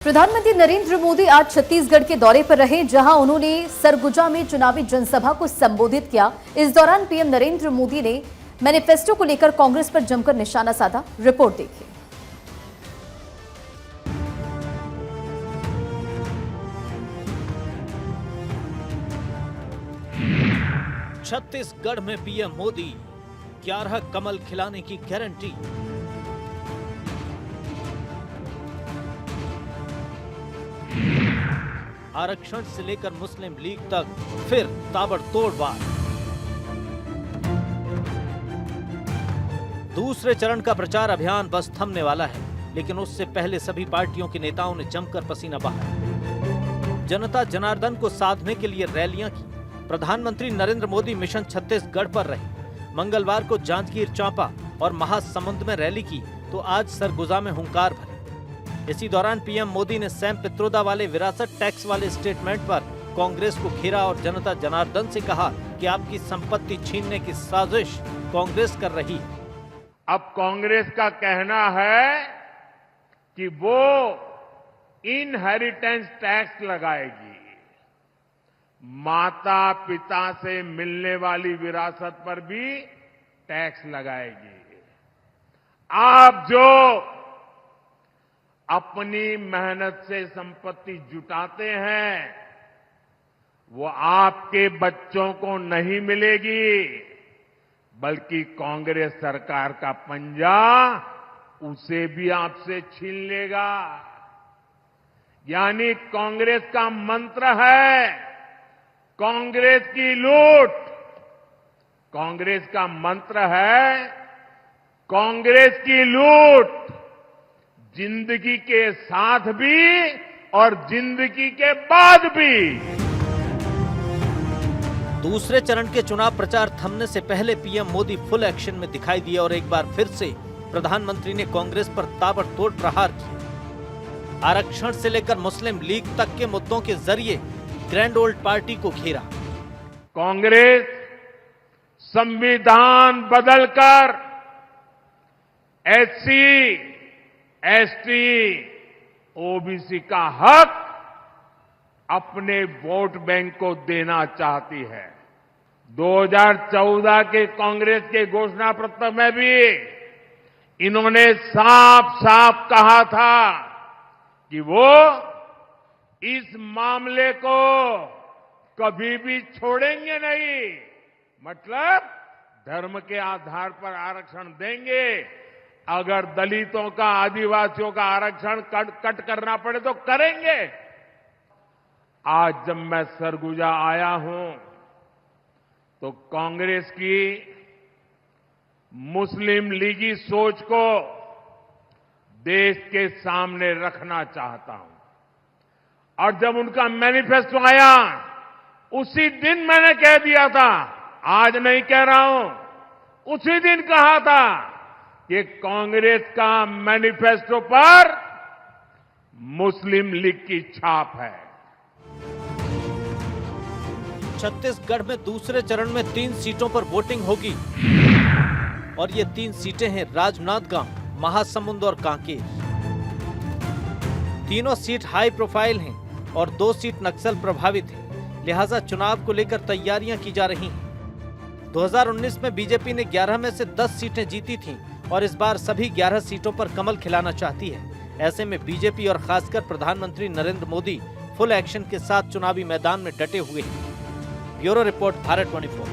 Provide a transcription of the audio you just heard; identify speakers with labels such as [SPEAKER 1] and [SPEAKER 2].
[SPEAKER 1] प्रधानमंत्री नरेंद्र मोदी आज छत्तीसगढ़ के दौरे पर रहे, जहां उन्होंने सरगुजा में चुनावी जनसभा को संबोधित किया। इस दौरान पीएम नरेंद्र मोदी ने मैनिफेस्टो को लेकर कांग्रेस पर जमकर निशाना साधा। रिपोर्ट देखिए।
[SPEAKER 2] छत्तीसगढ़ में पीएम मोदी 11 कमल खिलाने की गारंटी। आरक्षण से लेकर मुस्लिम लीग तक फिर ताबड़तोड़ वार। दूसरे चरण का प्रचार अभियान बस थमने वाला है, लेकिन उससे पहले सभी पार्टियों के नेताओं ने जमकर पसीना बहाया। जनता जनार्दन को साधने के लिए रैलियां की। प्रधानमंत्री नरेंद्र मोदी मिशन छत्तीसगढ़ पर रहे। मंगलवार को जांजगीर चांपा और महासमुंद में रैली की तो आज सरगुजा में हुंकार भरी। इसी दौरान पीएम मोदी ने सैम पित्रोदा वाले विरासत टैक्स वाले स्टेटमेंट पर कांग्रेस को घेरा और जनता जनार्दन से कहा कि आपकी संपत्ति छीनने की साजिश कांग्रेस कर रही है।
[SPEAKER 3] अब कांग्रेस का कहना है कि वो इनहेरिटेंस टैक्स लगाएगी, माता पिता से मिलने वाली विरासत पर भी टैक्स लगाएगी। आप जो अपनी मेहनत से संपत्ति जुटाते हैं, वो आपके बच्चों को नहीं मिलेगी, बल्कि कांग्रेस सरकार का पंजा उसे भी आपसे छीन लेगा। यानी कांग्रेस का मंत्र है कांग्रेस की लूट। कांग्रेस का मंत्र है कांग्रेस की लूट, जिंदगी के साथ भी और जिंदगी के बाद भी।
[SPEAKER 2] दूसरे चरण के चुनाव प्रचार थमने से पहले पीएम मोदी फुल एक्शन में दिखाई दिए और एक बार फिर से प्रधानमंत्री ने कांग्रेस पर ताबड़तोड़ प्रहार किया। आरक्षण से लेकर मुस्लिम लीग तक के मुद्दों के जरिए ग्रैंड ओल्ड पार्टी को घेरा।
[SPEAKER 3] कांग्रेस संविधान बदलकर एससी, एसटी, ओबीसी का हक अपने वोट बैंक को देना चाहती है। 2014 के कांग्रेस के घोषणा पत्र में भी इन्होंने साफ साफ कहा था कि वो इस मामले को कभी भी छोड़ेंगे नहीं। मतलब धर्म के आधार पर आरक्षण देंगे, अगर दलितों का, आदिवासियों का आरक्षण कट करना पड़े तो करेंगे। आज जब मैं सरगुजा आया हूं तो कांग्रेस की मुस्लिम लीगी सोच को देश के सामने रखना चाहता हूं। और जब उनका मैनिफेस्टो आया उसी दिन मैंने कह दिया था, आज नहीं कह रहा हूं, उसी दिन कहा था कि कांग्रेस का मैनिफेस्टो पर मुस्लिम लीग की छाप है।
[SPEAKER 2] छत्तीसगढ़ में दूसरे चरण में 3 सीटों पर वोटिंग होगी और ये 3 सीटें हैं राजनांदगांव, महासमुंद और कांकेर। तीनों सीट हाई प्रोफाइल हैं और 2 सीट नक्सल प्रभावित हैं, लिहाजा चुनाव को लेकर तैयारियां की जा रही हैं। 2019 में बीजेपी ने 11 में से 10 सीटें जीती थीं और इस बार सभी 11 सीटों पर कमल खिलाना चाहती है। ऐसे में बीजेपी और खासकर प्रधानमंत्री नरेंद्र मोदी फुल एक्शन के साथ चुनावी मैदान में डटे हुए हैं। Bureau report, Bharat 24।